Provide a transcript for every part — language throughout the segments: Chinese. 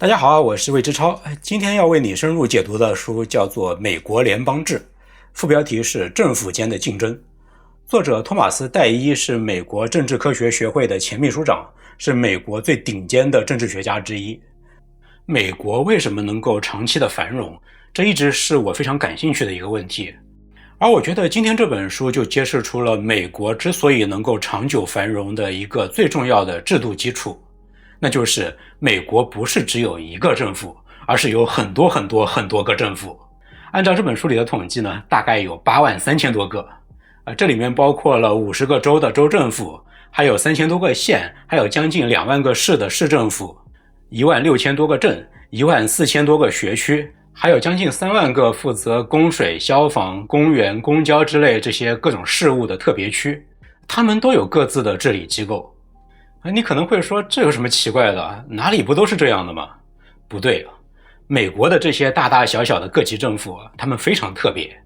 大家好，我是魏之超。今天要为你深入解读的书叫做《美国联邦制》，副标题是政府间的竞争。作者托马斯·戴伊是美国政治科学学会的前秘书长，是美国最顶尖的政治学家之一。美国为什么能够长期的繁荣，这一直是我非常感兴趣的一个问题。而我觉得今天这本书就揭示出了美国之所以能够长久繁荣的一个最重要的制度基础，那就是美国不是只有一个政府，而是有很多个政府。按照这本书里的统计呢，大概有83000多个。这里面包括了50个州的州政府，还有3000多个县，还有将近2万个市的市政府，16000多个镇，14000多个学区，还有将近3万个负责供水、消防、公园、公交之类这些各种事务的特别区，他们都有各自的治理机构。你可能会说，这有什么奇怪的？哪里不都是这样的吗？不对，美国的这些大大小小的各级政府，他们非常特别。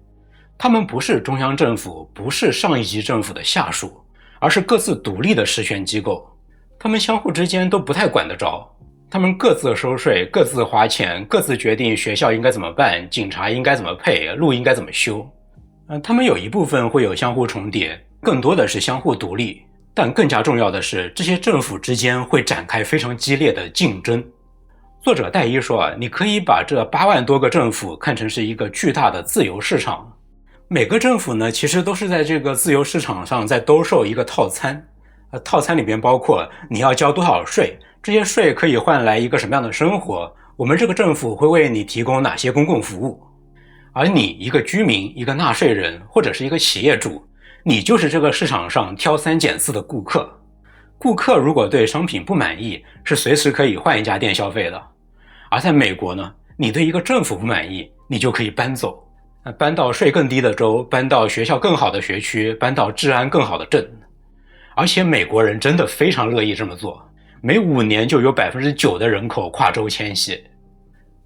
他们不是中央政府，不是上一级政府的下属，而是各自独立的实权机构。他们相互之间都不太管得着，他们各自收税，各自花钱，各自决定学校应该怎么办，警察应该怎么配，路应该怎么修。他们有一部分会有相互重叠，更多的是相互独立。但更加重要的是，这些政府之间会展开非常激烈的竞争。作者戴伊说，你可以把这8万多个政府看成是一个巨大的自由市场。每个政府呢，其实都是在这个自由市场上在兜售一个套餐。套餐里边包括你要交多少税，这些税可以换来一个什么样的生活，我们这个政府会为你提供哪些公共服务。而你一个居民，一个纳税人，或者是一个企业主，你就是这个市场上挑三拣四的顾客。顾客如果对商品不满意，是随时可以换一家店消费的。而在美国呢，你对一个政府不满意，你就可以搬走，搬到税更低的州，搬到学校更好的学区，搬到治安更好的镇。而且美国人真的非常乐意这么做，每5年就有 9% 的人口跨州迁徙。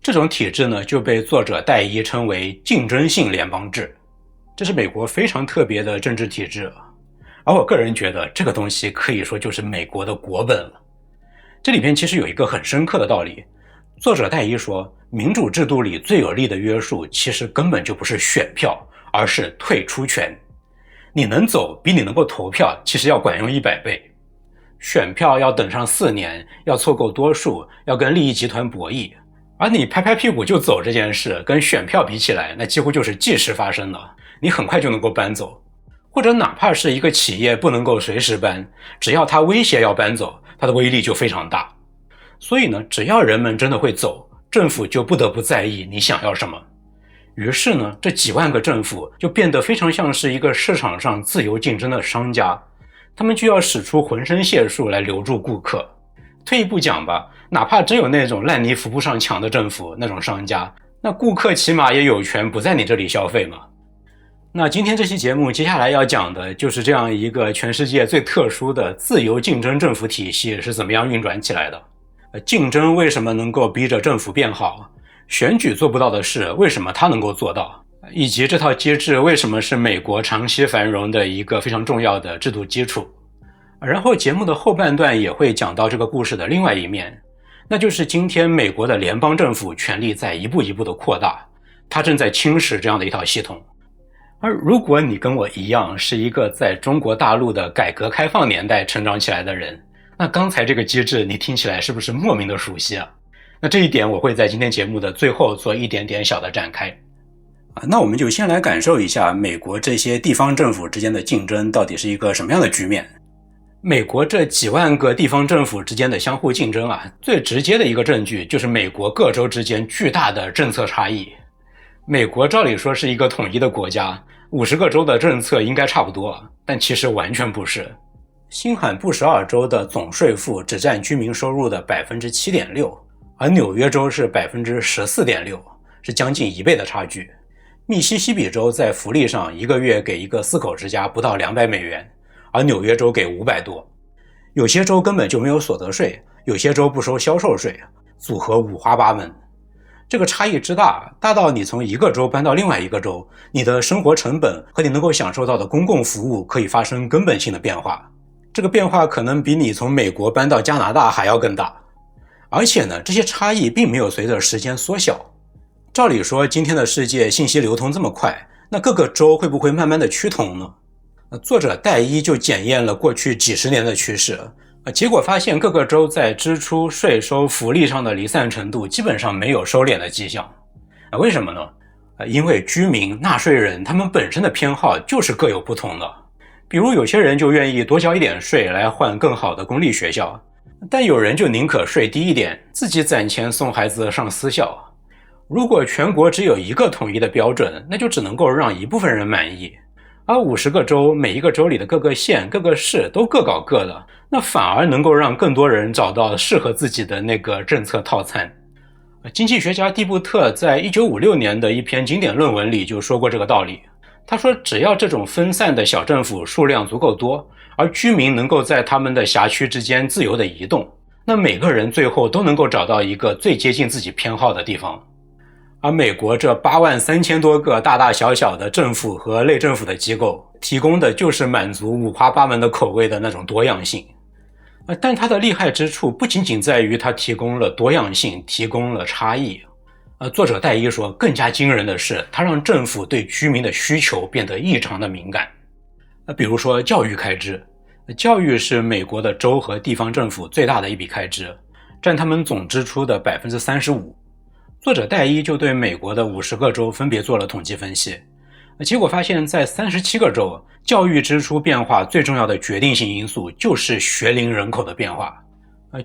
这种体制呢，就被作者戴伊称为竞争性联邦制。这是美国非常特别的政治体制，而我个人觉得这个东西可以说就是美国的国本了。这里边其实有一个很深刻的道理，作者戴伊说，民主制度里最有力的约束其实根本就不是选票，而是退出权。你能走比你能够投票其实要管用100倍。选票要等上4年，要凑够多数，要跟利益集团博弈，而你拍拍屁股就走这件事，跟选票比起来，那几乎就是即时发生的，你很快就能够搬走。或者哪怕是一个企业不能够随时搬，只要他威胁要搬走，他的威力就非常大。所以呢，只要人们真的会走，政府就不得不在意你想要什么。于是呢，这几万个政府就变得非常像是一个市场上自由竞争的商家，他们就要使出浑身解数来留住顾客。退一步讲吧，哪怕真有那种烂泥扶不上墙的政府，那种商家，那顾客起码也有权不在你这里消费嘛。那今天这期节目接下来要讲的就是这样一个全世界最特殊的自由竞争政府体系是怎么样运转起来的。竞争为什么能够逼着政府变好？选举做不到的事，为什么它能够做到？以及这套机制为什么是美国长期繁荣的一个非常重要的制度基础。然后节目的后半段也会讲到这个故事的另外一面，那就是今天美国的联邦政府权力在一步一步的扩大，它正在侵蚀这样的一套系统。而如果你跟我一样是一个在中国大陆的改革开放年代成长起来的人，那刚才这个机制你听起来是不是莫名的熟悉啊？那这一点我会在今天节目的最后做一点点小的展开。那我们就先来感受一下美国这些地方政府之间的竞争到底是一个什么样的局面。美国这几万个地方政府之间的相互竞争啊，最直接的一个证据就是美国各州之间巨大的政策差异。美国照理说是一个统一的国家，50个州的政策应该差不多，但其实完全不是。新罕布什尔州的总税负只占居民收入的 7.6%， 而纽约州是 14.6%， 是将近1倍的差距。密西西比州在福利上一个月给一个4口之家不到200美元，而纽约州给500多。有些州根本就没有所得税，有些州不收销售税，组合五花八门。这个差异之大，大到你从一个州搬到另外一个州，你的生活成本和你能够享受到的公共服务可以发生根本性的变化。这个变化可能比你从美国搬到加拿大还要更大。而且呢，这些差异并没有随着时间缩小。照理说，今天的世界信息流通这么快，那各个州会不会慢慢的趋同呢？作者戴伊就检验了过去几十年的趋势，结果发现各个州在支出、税收、福利上的离散程度基本上没有收敛的迹象。为什么呢？因为居民、纳税人他们本身的偏好就是各有不同的。比如有些人就愿意多交一点税来换更好的公立学校，但有人就宁可税低一点，自己攒钱送孩子上私校。如果全国只有一个统一的标准，那就只能够让一部分人满意。而50个州，每一个州里的各个县、各个市都各搞各的，那反而能够让更多人找到适合自己的那个政策套餐。经济学家蒂布特在1956年的一篇经典论文里就说过这个道理。他说，只要这种分散的小政府数量足够多，而居民能够在他们的辖区之间自由地移动，那每个人最后都能够找到一个最接近自己偏好的地方。而美国这83000多个大大小小的政府和类政府的机构，提供的就是满足五花八门的口味的那种多样性。但它的厉害之处不仅仅在于它提供了多样性，提供了差异。作者戴伊说，更加惊人的是，它让政府对居民的需求变得异常的敏感。比如说教育开支，教育是美国的州和地方政府最大的一笔开支，占他们总支出的 35%。作者戴伊就对美国的50个州分别做了统计分析，结果发现在37个州，教育支出变化最重要的决定性因素就是学龄人口的变化。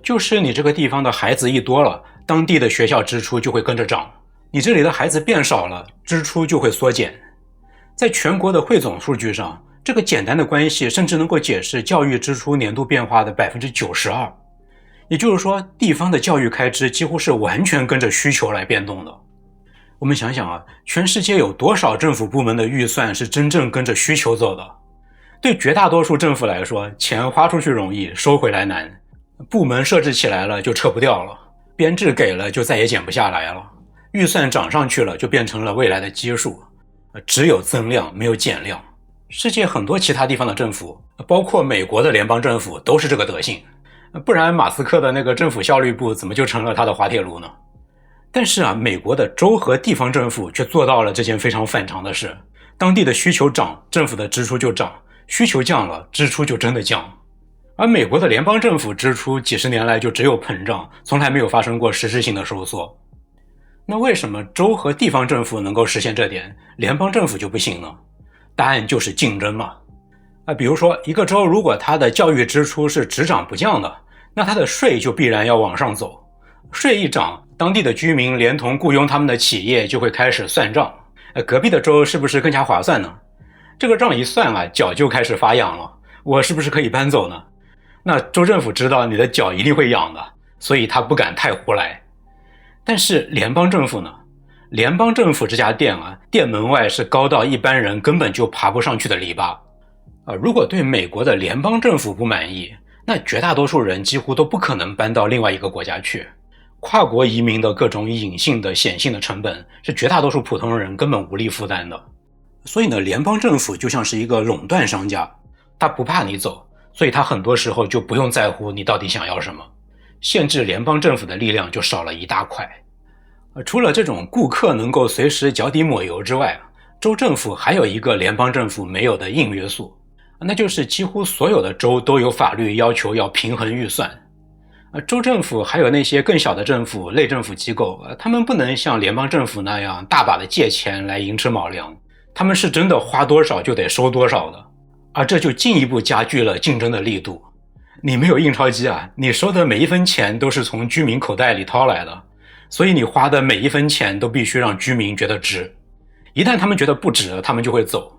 就是你这个地方的孩子一多了，当地的学校支出就会跟着涨，你这里的孩子变少了，支出就会缩减。在全国的汇总数据上，这个简单的关系甚至能够解释教育支出年度变化的 92%。也就是说，地方的教育开支几乎是完全跟着需求来变动的。我们想想全世界有多少政府部门的预算是真正跟着需求走的？对绝大多数政府来说，钱花出去容易，收回来难。部门设置起来了就撤不掉了，编制给了就再也减不下来了，预算涨上去了就变成了未来的基数，只有增量没有减量。世界很多其他地方的政府，包括美国的联邦政府，都是这个德性。不然马斯克的那个政府效率部怎么就成了他的滑铁卢呢？但是美国的州和地方政府却做到了这件非常反常的事，当地的需求涨，政府的支出就涨，需求降了，支出就真的降。而美国的联邦政府支出几十年来就只有膨胀，从来没有发生过实质性的收缩。那为什么州和地方政府能够实现这点，联邦政府就不行呢？答案就是竞争嘛。比如说一个州如果它的教育支出是只涨不降的，那它的税就必然要往上走。税一涨，当地的居民连同雇佣他们的企业就会开始算账。隔壁的州是不是更加划算呢？这个账一算脚就开始发痒了，我是不是可以搬走呢？那州政府知道你的脚一定会痒的，所以他不敢太胡来。但是联邦政府呢？联邦政府这家店店门外是高到一般人根本就爬不上去的篱笆。如果对美国的联邦政府不满意，那绝大多数人几乎都不可能搬到另外一个国家去。跨国移民的各种隐性的显性的成本是绝大多数普通人根本无力负担的。所以呢，联邦政府就像是一个垄断商家，他不怕你走，所以他很多时候就不用在乎你到底想要什么，限制联邦政府的力量就少了一大块。除了这种顾客能够随时脚底抹油之外，州政府还有一个联邦政府没有的硬约束，那就是几乎所有的州都有法律要求要平衡预算。州政府还有那些更小的政府、类政府机构，他们不能像联邦政府那样大把的借钱来寅吃卯粮，他们是真的花多少就得收多少的，而这就进一步加剧了竞争的力度。你没有印钞机你收的每一分钱都是从居民口袋里掏来的，所以你花的每一分钱都必须让居民觉得值。一旦他们觉得不值，他们就会走。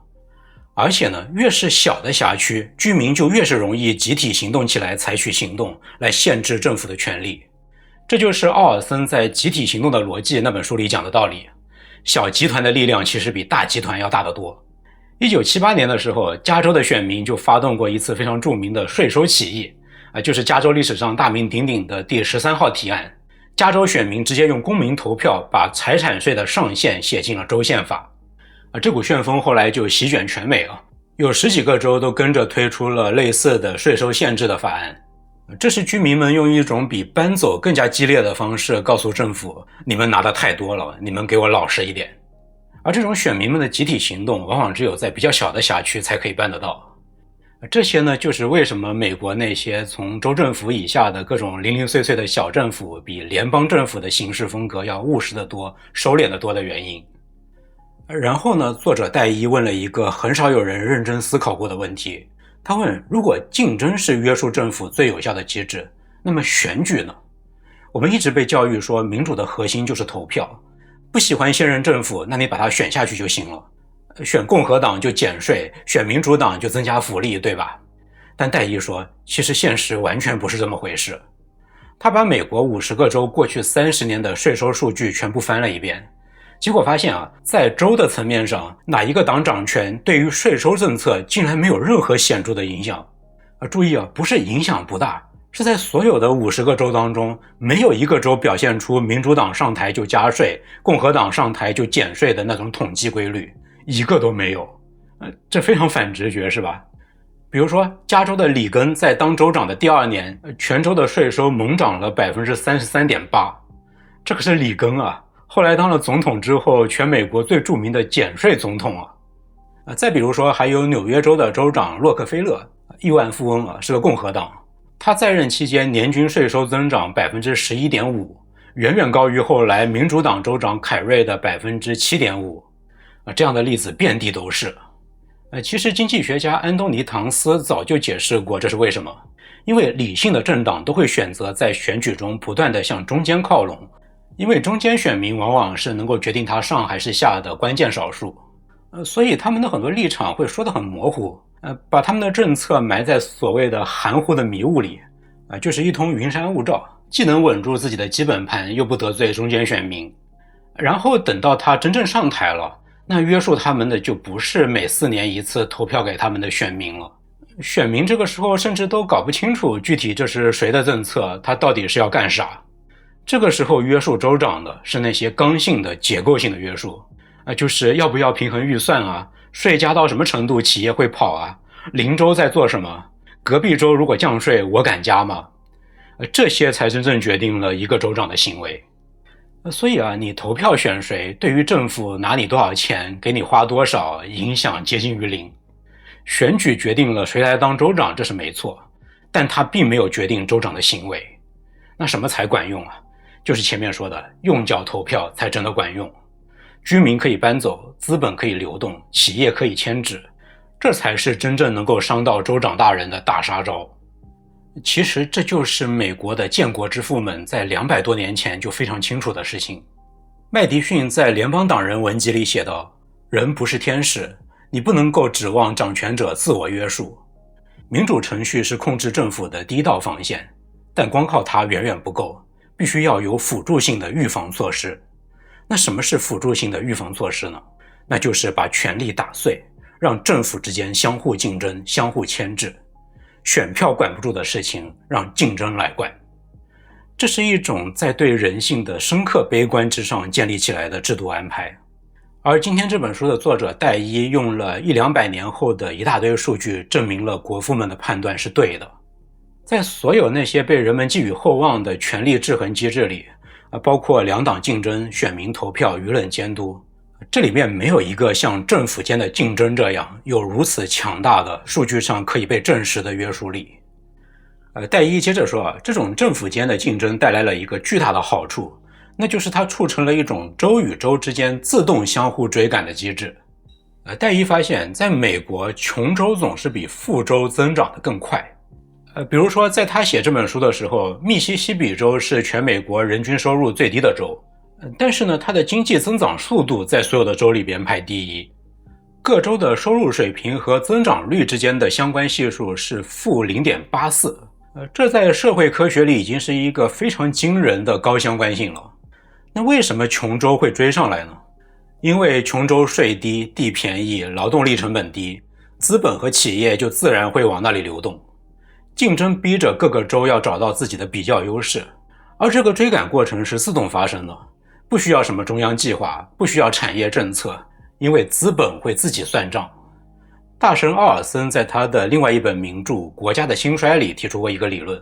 而且呢，越是小的辖区，居民就越是容易集体行动起来，采取行动来限制政府的权力。这就是奥尔森在《集体行动的逻辑》那本书里讲的道理。小集团的力量其实比大集团要大得多。1978年的时候，加州的选民就发动过一次非常著名的税收起义，就是加州历史上大名鼎鼎的第13号提案。加州选民直接用公民投票把财产税的上限写进了州宪法。这股旋风后来就席卷全美有10几个州都跟着推出了类似的税收限制的法案。这是居民们用一种比搬走更加激烈的方式告诉政府，你们拿的太多了，你们给我老实一点。而这种选民们的集体行动往往只有在比较小的辖区才可以办得到。这些呢，就是为什么美国那些从州政府以下的各种零零碎碎的小政府比联邦政府的行事风格要务实得多，收敛得多的原因。然后呢，作者戴伊问了一个很少有人认真思考过的问题，他问，如果竞争是约束政府最有效的机制，那么选举呢？我们一直被教育说民主的核心就是投票，不喜欢现任政府，那你把它选下去就行了。选共和党就减税，选民主党就增加福利，对吧？但戴伊说，其实现实完全不是这么回事。他把美国50个州过去30年的税收数据全部翻了一遍，结果发现在州的层面上，哪一个党掌权对于税收政策竟然没有任何显著的影响。注意不是影响不大，是在所有的50个州当中，没有一个州表现出民主党上台就加税，共和党上台就减税的那种统计规律，一个都没有。这非常反直觉是吧？比如说加州的里根在当州长的第2年，全州的税收猛涨了 33.8%， 这可是里根啊，后来当了总统之后，全美国最著名的减税总统啊。再比如说还有纽约州的州长洛克菲勒，亿万富翁是个共和党，他在任期间年均税收增长 11.5%， 远远高于后来民主党州长凯瑞的 7.5%。这样的例子遍地都是。其实经济学家安东尼·唐斯早就解释过这是为什么，因为理性的政党都会选择在选举中不断地向中间靠拢，因为中间选民往往是能够决定他上还是下的关键少数，所以他们的很多立场会说得很模糊，把他们的政策埋在所谓的含糊的迷雾里，就是一通云山雾罩，既能稳住自己的基本盘，又不得罪中间选民。然后等到他真正上台了，那约束他们的就不是每4年一次投票给他们的选民了，选民这个时候甚至都搞不清楚具体这是谁的政策，他到底是要干啥。这个时候约束州长的是那些刚性的结构性的约束，就是要不要平衡预算啊，税加到什么程度企业会跑啊，邻州在做什么，隔壁州如果降税我敢加吗？这些才真正决定了一个州长的行为。所以你投票选谁，对于政府拿你多少钱，给你花多少，影响接近于零。选举决定了谁来当州长，这是没错，但它并没有决定州长的行为。那什么才管用啊？就是前面说的，用脚投票才真的管用。居民可以搬走，资本可以流动，企业可以迁址，这才是真正能够伤到州长大人的大杀招。其实这就是美国的建国之父们在200多年前就非常清楚的事情。麦迪逊在联邦党人文集里写道，人不是天使，你不能够指望掌权者自我约束。民主程序是控制政府的第一道防线，但光靠它远远不够，必须要有辅助性的预防措施。那什么是辅助性的预防措施呢？那就是把权力打碎，让政府之间相互竞争，相互牵制。选票管不住的事情，让竞争来管。这是一种在对人性的深刻悲观之上建立起来的制度安排。而今天这本书的作者戴伊用了100-200年后的一大堆数据，证明了国父们的判断是对的。在所有那些被人们寄予厚望的权力制衡机制里，包括两党竞争、选民投票、舆论监督，这里面没有一个像政府间的竞争这样有如此强大的数据上可以被证实的约束力。戴伊接着说，这种政府间的竞争带来了一个巨大的好处，那就是它促成了一种州与州之间自动相互追赶的机制。戴伊发现在美国，穷州总是比富州增长得更快。比如说在他写这本书的时候，密西西比州是全美国人均收入最低的州，但是呢，它的经济增长速度在所有的州里边排第一。各州的收入水平和增长率之间的相关系数是负 0.84， 这在社会科学里已经是一个非常惊人的高相关性了。那为什么穷州会追上来呢？因为穷州税低，地便宜，劳动力成本低，资本和企业就自然会往那里流动。竞争逼着各个州要找到自己的比较优势，而这个追赶过程是自动发生的，不需要什么中央计划，不需要产业政策，因为资本会自己算账。大神奥尔森在他的另外一本名著《国家的兴衰》里提出过一个理论，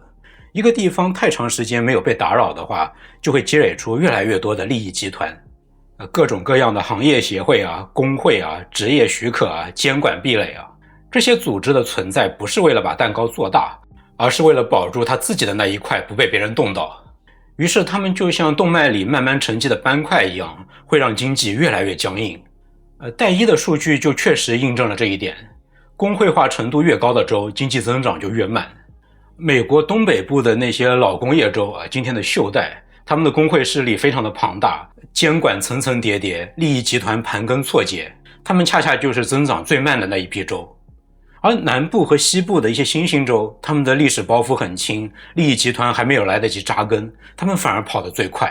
一个地方太长时间没有被打扰的话，就会积累出越来越多的利益集团，各种各样的行业协会啊、工会啊、职业许可啊、监管壁垒啊，这些组织的存在不是为了把蛋糕做大，而是为了保住他自己的那一块不被别人动到。于是他们就像动脉里慢慢沉积的斑块一样，会让经济越来越僵硬。戴一的数据就确实印证了这一点，工会化程度越高的州，经济增长就越慢。美国东北部的那些老工业州啊，今天的袖带，他们的工会势力非常的庞大，监管层层叠叠，利益集团盘根错节，他们恰恰就是增长最慢的那一批州。而南部和西部的一些新兴州，他们的历史包袱很轻，利益集团还没有来得及扎根，他们反而跑得最快。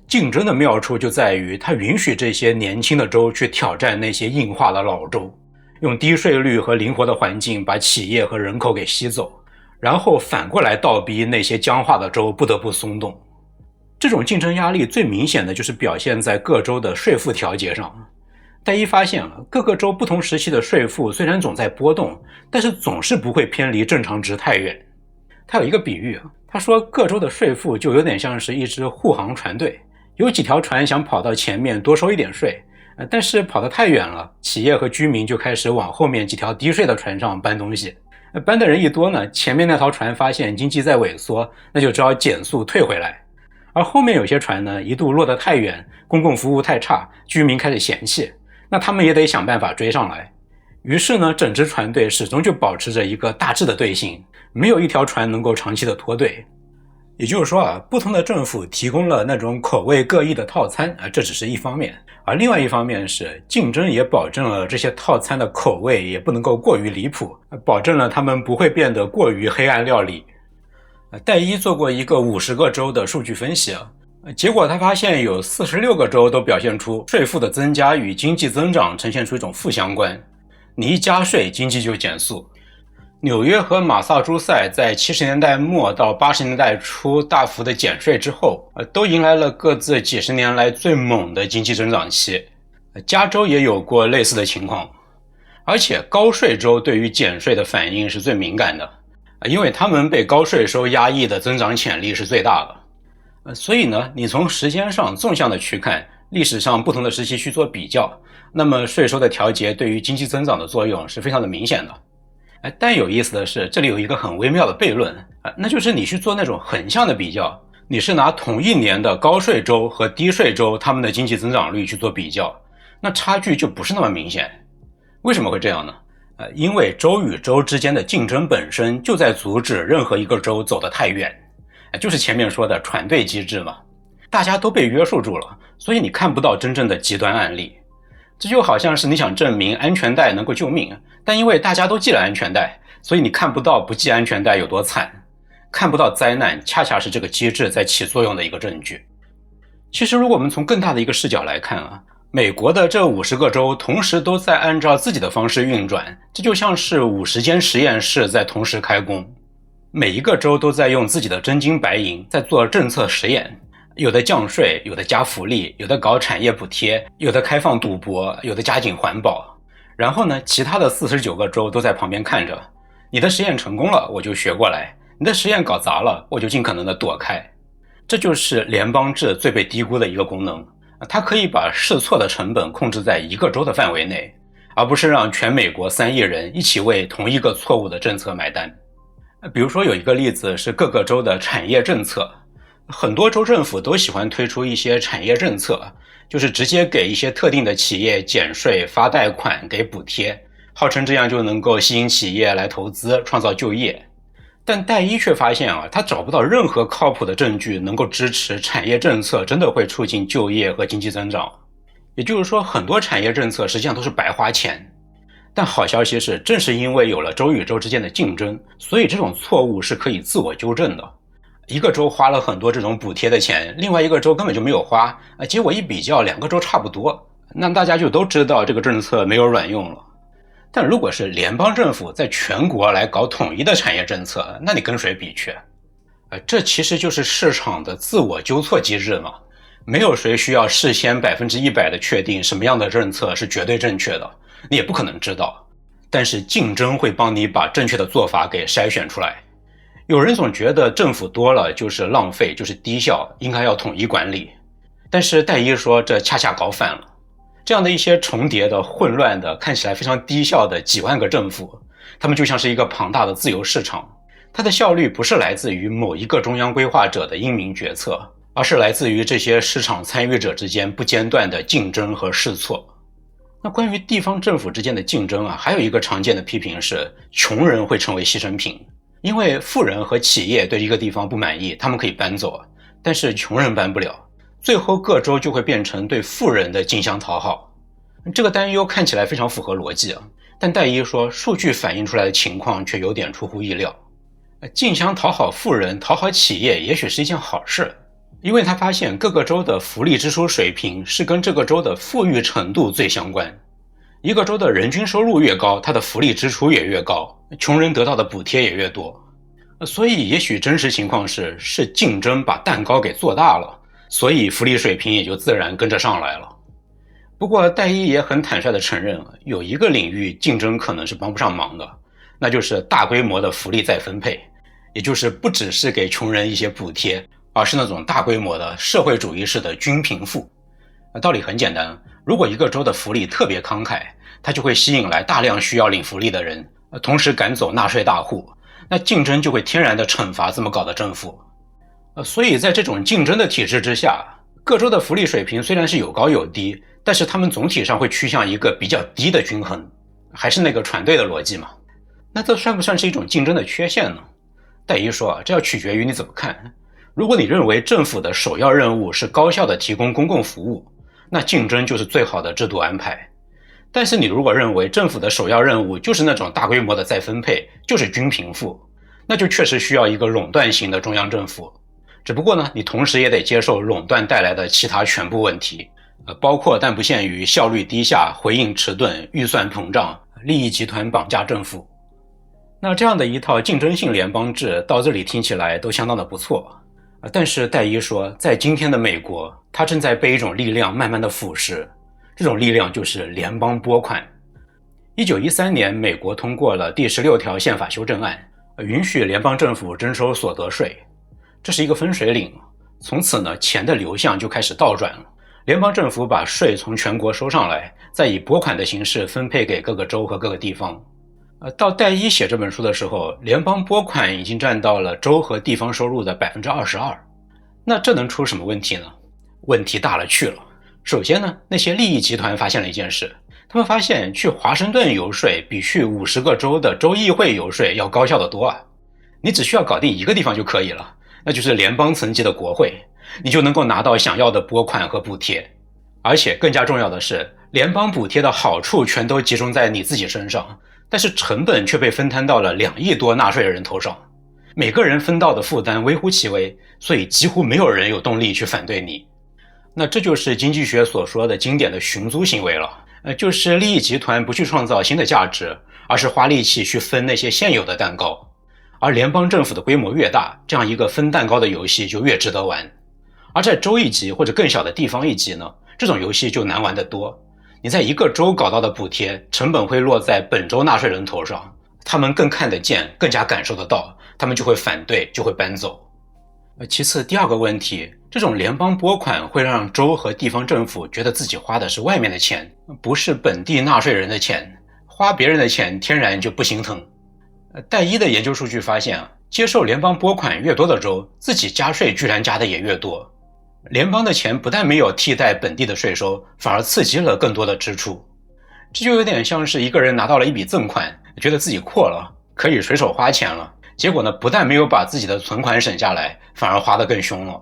竞争的妙处就在于它允许这些年轻的州去挑战那些硬化的老州，用低税率和灵活的环境把企业和人口给吸走，然后反过来倒逼那些僵化的州不得不松动。这种竞争压力最明显的就是表现在各州的税负调节上。戴一发现各个州不同时期的税负虽然总在波动，但是总是不会偏离正常值太远。他有一个比喻，他说各州的税负就有点像是一支护航船队，有几条船想跑到前面多收一点税，但是跑得太远了，企业和居民就开始往后面几条低税的船上搬东西。搬的人一多呢，前面那条船发现经济在萎缩，那就只好减速退回来。而后面有些船呢，一度落得太远，公共服务太差，居民开始嫌弃，那他们也得想办法追上来。于是呢，整支船队始终就保持着一个大致的队形，没有一条船能够长期的脱队。也就是说不同的政府提供了那种口味各异的套餐这只是一方面，而另外一方面是竞争也保证了这些套餐的口味也不能够过于离谱，保证了他们不会变得过于黑暗料理。戴一做过一个50个州的数据分析结果他发现有46个州都表现出税负的增加与经济增长呈现出一种负相关，你一加税，经济就减速。纽约和马萨诸塞在70年代末到80年代初大幅的减税之后都迎来了各自几十年来最猛的经济增长期。加州也有过类似的情况，而且高税州对于减税的反应是最敏感的，因为他们被高税收压抑的增长潜力是最大的。所以呢，你从时间上纵向的去看，历史上不同的时期去做比较，那么税收的调节对于经济增长的作用是非常的明显的。但有意思的是，这里有一个很微妙的悖论那就是你去做那种横向的比较，你是拿同一年的高税州和低税州他们的经济增长率去做比较，那差距就不是那么明显。为什么会这样呢？因为州与州之间的竞争本身就在阻止任何一个州走得太远，就是前面说的船队机制嘛，大家都被约束住了，所以你看不到真正的极端案例。这就好像是你想证明安全带能够救命，但因为大家都系了安全带，所以你看不到不系安全带有多惨，看不到灾难恰恰是这个机制在起作用的一个证据。其实如果我们从更大的一个视角来看美国的这50个州同时都在按照自己的方式运转，这就像是50间实验室在同时开工，每一个州都在用自己的真金白银在做政策实验，有的降税，有的加福利，有的搞产业补贴，有的开放赌博，有的加紧环保。然后呢，其他的49个州都在旁边看着，你的实验成功了，我就学过来；你的实验搞砸了，我就尽可能的躲开。这就是联邦制最被低估的一个功能，它可以把试错的成本控制在一个州的范围内，而不是让全美国3亿人一起为同一个错误的政策买单。比如说有一个例子是各个州的产业政策，很多州政府都喜欢推出一些产业政策，就是直接给一些特定的企业减税、发贷款、给补贴，号称这样就能够吸引企业来投资，创造就业。但戴一却发现他找不到任何靠谱的证据能够支持产业政策真的会促进就业和经济增长。也就是说，很多产业政策实际上都是白花钱。但好消息是，正是因为有了州与州之间的竞争，所以这种错误是可以自我纠正的。一个州花了很多这种补贴的钱，另外一个州根本就没有花，结果一比较，2个州差不多，那大家就都知道这个政策没有卵用了。但如果是联邦政府在全国来搞统一的产业政策，那你跟谁比去？这其实就是市场的自我纠错机制嘛。没有谁需要事先100%的确定什么样的政策是绝对正确的，你也不可能知道。但是竞争会帮你把正确的做法给筛选出来。有人总觉得政府多了就是浪费，就是低效，应该要统一管理。但是戴一说这恰恰搞反了。这样的一些重叠的、混乱的、看起来非常低效的几万个政府，他们就像是一个庞大的自由市场，它的效率不是来自于某一个中央规划者的英明决策，而是来自于这些市场参与者之间不间断的竞争和试错。那关于地方政府之间的竞争还有一个常见的批评是，穷人会成为牺牲品，因为富人和企业对一个地方不满意，他们可以搬走，但是穷人搬不了，最后各州就会变成对富人的竞相讨好。这个担忧看起来非常符合逻辑但戴一说，数据反映出来的情况却有点出乎意料。竞相讨好富人、讨好企业也许是一件好事，因为他发现各个州的福利支出水平是跟这个州的富裕程度最相关。一个州的人均收入越高，它的福利支出也越高，穷人得到的补贴也越多。所以也许真实情况是竞争把蛋糕给做大了，所以福利水平也就自然跟着上来了。不过戴一也很坦率地承认，有一个领域竞争可能是帮不上忙的，那就是大规模的福利再分配，也就是不只是给穷人一些补贴，而是那种大规模的社会主义式的均贫富。道理很简单，如果一个州的福利特别慷慨，它就会吸引来大量需要领福利的人，同时赶走纳税大户，那竞争就会天然地惩罚这么搞的政府。所以在这种竞争的体制之下，各州的福利水平虽然是有高有低，但是他们总体上会趋向一个比较低的均衡，还是那个船队的逻辑嘛。那这算不算是一种竞争的缺陷呢？戴一说这要取决于你怎么看。如果你认为政府的首要任务是高效地提供公共服务，那竞争就是最好的制度安排。但是你如果认为政府的首要任务就是那种大规模的再分配，就是均贫富，那就确实需要一个垄断型的中央政府。只不过呢，你同时也得接受垄断带来的其他全部问题，包括但不限于效率低下、回应迟钝、预算膨胀、利益集团绑架政府。那这样的一套竞争性联邦制到这里听起来都相当的不错，但是戴一说，在今天的美国，它正在被一种力量慢慢的腐蚀，这种力量就是联邦拨款。1913年，美国通过了第16条宪法修正案，允许联邦政府征收所得税。这是一个分水岭，从此呢，钱的流向就开始倒转了。联邦政府把税从全国收上来，再以拨款的形式分配给各个州和各个地方。到戴一写这本书的时候，联邦拨款已经占到了州和地方收入的 22%。那这能出什么问题呢？问题大了去了。首先呢，那些利益集团发现了一件事，他们发现去华盛顿游说比去50个州的州议会游说要高效得多你只需要搞定一个地方就可以了，那就是联邦层级的国会，你就能够拿到想要的拨款和补贴。而且更加重要的是，联邦补贴的好处全都集中在你自己身上，但是成本却被分摊到了2亿多纳税人头上，每个人分到的负担微乎其微，所以几乎没有人有动力去反对你。那这就是经济学所说的经典的寻租行为了，就是利益集团不去创造新的价值，而是花力气去分那些现有的蛋糕。而联邦政府的规模越大，这样一个分蛋糕的游戏就越值得玩。而在州一级或者更小的地方一级呢，这种游戏就难玩得多。你在一个州搞到的补贴，成本会落在本州纳税人头上，他们更看得见，更加感受得到，他们就会反对，就会搬走。其次，第二个问题，这种联邦拨款会让州和地方政府觉得自己花的是外面的钱，不是本地纳税人的钱，花别人的钱天然就不心疼。戴一的研究数据发现接受联邦拨款越多的州，自己加税居然加的也越多。联邦的钱不但没有替代本地的税收，反而刺激了更多的支出。这就有点像是一个人拿到了一笔赠款，觉得自己阔了，可以随手花钱了，结果呢，不但没有把自己的存款省下来，反而花得更凶了。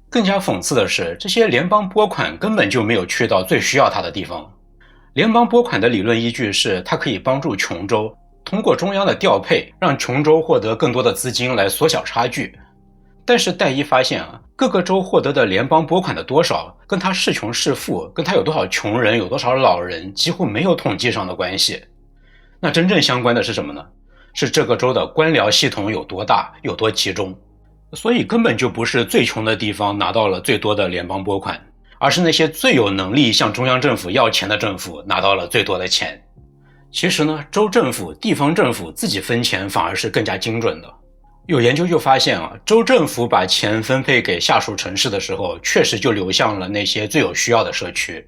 更加讽刺的是，这些联邦拨款根本就没有去到最需要它的地方。联邦拨款的理论依据是，它可以帮助穷州通过中央的调配，让穷州获得更多的资金来缩小差距。但是戴一发现各个州获得的联邦拨款的多少，跟他是穷是富，跟他有多少穷人，有多少老人，几乎没有统计上的关系。那真正相关的是什么呢？是这个州的官僚系统有多大，有多集中。所以根本就不是最穷的地方拿到了最多的联邦拨款，而是那些最有能力向中央政府要钱的政府拿到了最多的钱。其实呢，州政府、地方政府自己分钱反而是更加精准的。有研究就发现州政府把钱分配给下属城市的时候，确实就流向了那些最有需要的社区。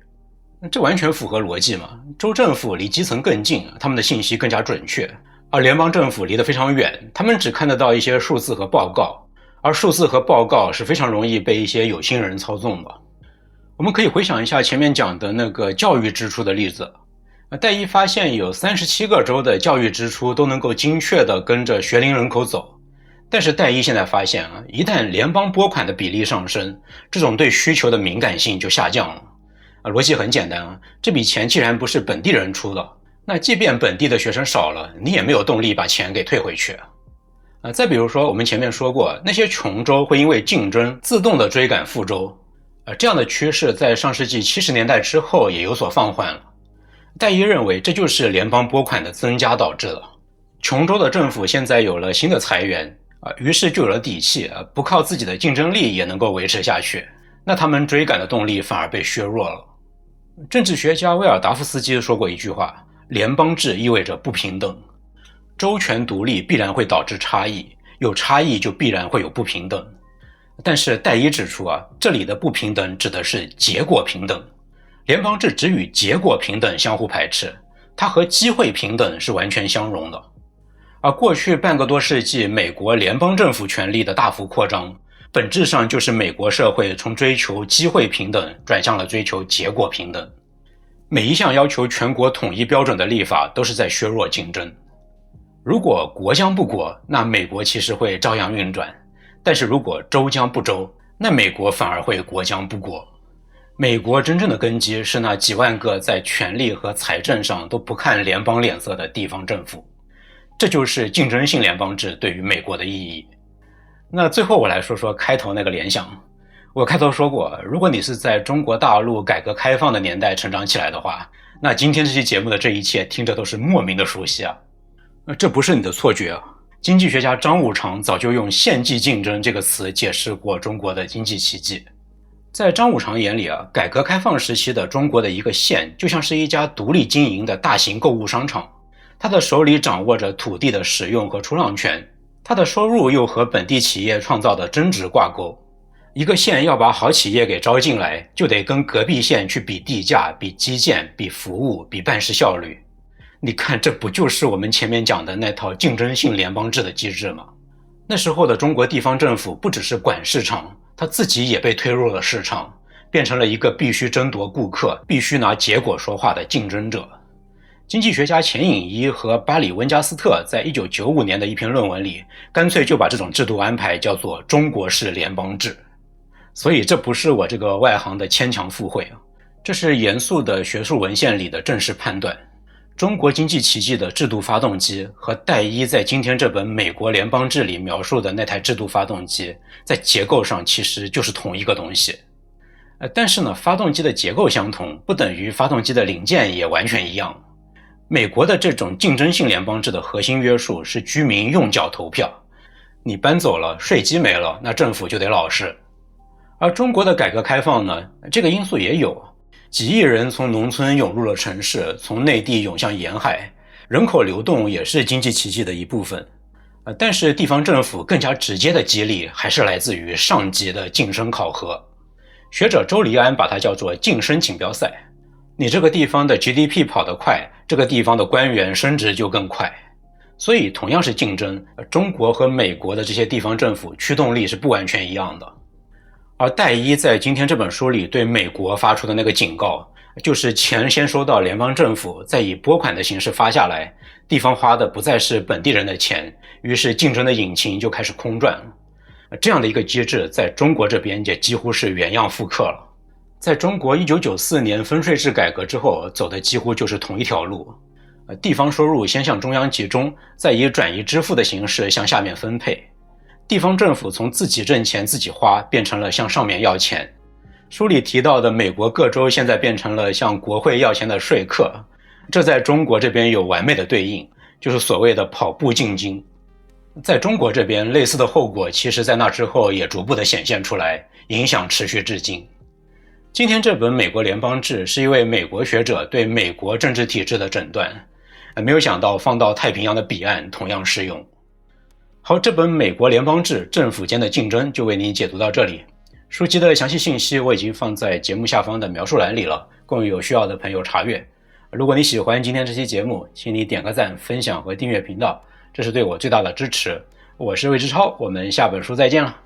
这完全符合逻辑嘛？州政府离基层更近，他们的信息更加准确，而联邦政府离得非常远，他们只看得到一些数字和报告，而数字和报告是非常容易被一些有心人操纵的。我们可以回想一下前面讲的那个教育支出的例子，戴伊发现有37个州的教育支出都能够精确地跟着学龄人口走，但是戴伊现在发现一旦联邦拨款的比例上升，这种对需求的敏感性就下降了。逻辑很简单这笔钱既然不是本地人出的，那即便本地的学生少了，你也没有动力把钱给退回去。再比如说我们前面说过，那些穷州会因为竞争自动的追赶富州，这样的趋势在上世纪70年代之后也有所放缓了。戴伊认为这就是联邦拨款的增加导致的。穷州的政府现在有了新的财源于是就有了底气不靠自己的竞争力也能够维持下去，那他们追赶的动力反而被削弱了。政治学家威尔达夫斯基说过一句话，联邦制意味着不平等，州权独立必然会导致差异，有差异就必然会有不平等。但是戴伊指出这里的不平等指的是结果平等，联邦制只与结果平等相互排斥，它和机会平等是完全相容的。而过去半个多世纪美国联邦政府权力的大幅扩张，本质上就是美国社会从追求机会平等转向了追求结果平等。每一项要求全国统一标准的立法都是在削弱竞争。如果国将不国，那美国其实会照样运转，但是如果州将不州，那美国反而会国将不国。美国真正的根基是那几万个在权力和财政上都不看联邦脸色的地方政府，这就是竞争性联邦制对于美国的意义。那最后我来说说开头那个联想。我开头说过，如果你是在中国大陆改革开放的年代成长起来的话，那今天这期节目的这一切听着都是莫名的熟悉这不是你的错觉经济学家张五常早就用县际竞争这个词解释过中国的经济奇迹。在张五常眼里改革开放时期的中国的一个县就像是一家独立经营的大型购物商场，他的手里掌握着土地的使用和出让权，他的收入又和本地企业创造的增值挂钩。一个县要把好企业给招进来，就得跟隔壁县去比地价、比基建、比服务、比办事效率。你看，这不就是我们前面讲的那套竞争性联邦制的机制吗？那时候的中国地方政府不只是管市场，他自己也被推入了市场，变成了一个必须争夺顾客、必须拿结果说话的竞争者。经济学家钱颖一和巴里温加斯特在1995年的一篇论文里，干脆就把这种制度安排叫做中国式联邦制。所以这不是我这个外行的牵强附会这是严肃的学术文献里的正式判断。中国经济奇迹的制度发动机和戴伊在今天这本《美国联邦制》里描述的那台制度发动机，在结构上其实就是同一个东西。但是呢，发动机的结构相同，不等于发动机的零件也完全一样。美国的这种竞争性联邦制的核心约束是居民用脚投票，你搬走了，税基没了，那政府就得老实。而中国的改革开放呢，这个因素也有，几亿人从农村涌入了城市，从内地涌向沿海，人口流动也是经济奇迹的一部分。但是地方政府更加直接的激励还是来自于上级的晋升考核。学者周黎安把它叫做晋升锦标赛。你这个地方的 GDP 跑得快，这个地方的官员升职就更快。所以同样是竞争，中国和美国的这些地方政府驱动力是不完全一样的。而戴伊在今天这本书里对美国发出的那个警告，就是钱先收到联邦政府，再以拨款的形式发下来，地方花的不再是本地人的钱，于是竞争的引擎就开始空转了。这样的一个机制在中国这边也几乎是原样复刻了。在中国1994年分税制改革之后，走的几乎就是同一条路。地方收入先向中央集中，再以转移支付的形式向下面分配。地方政府从自己挣钱自己花变成了向上面要钱。书里提到的美国各州现在变成了向国会要钱的说客，这在中国这边有完美的对应，就是所谓的跑步进京。在中国这边类似的后果其实在那之后也逐步的显现出来，影响持续至今。今天这本《美国联邦制》是一位美国学者对美国政治体制的诊断，没有想到放到太平洋的彼岸同样适用。好，这本《美国联邦制：政府间的竞争》就为您解读到这里。书籍的详细信息我已经放在节目下方的描述栏里了，供有需要的朋友查阅。如果你喜欢今天这期节目，请你点个赞、分享和订阅频道，这是对我最大的支持。我是魏之超，我们下本书再见了。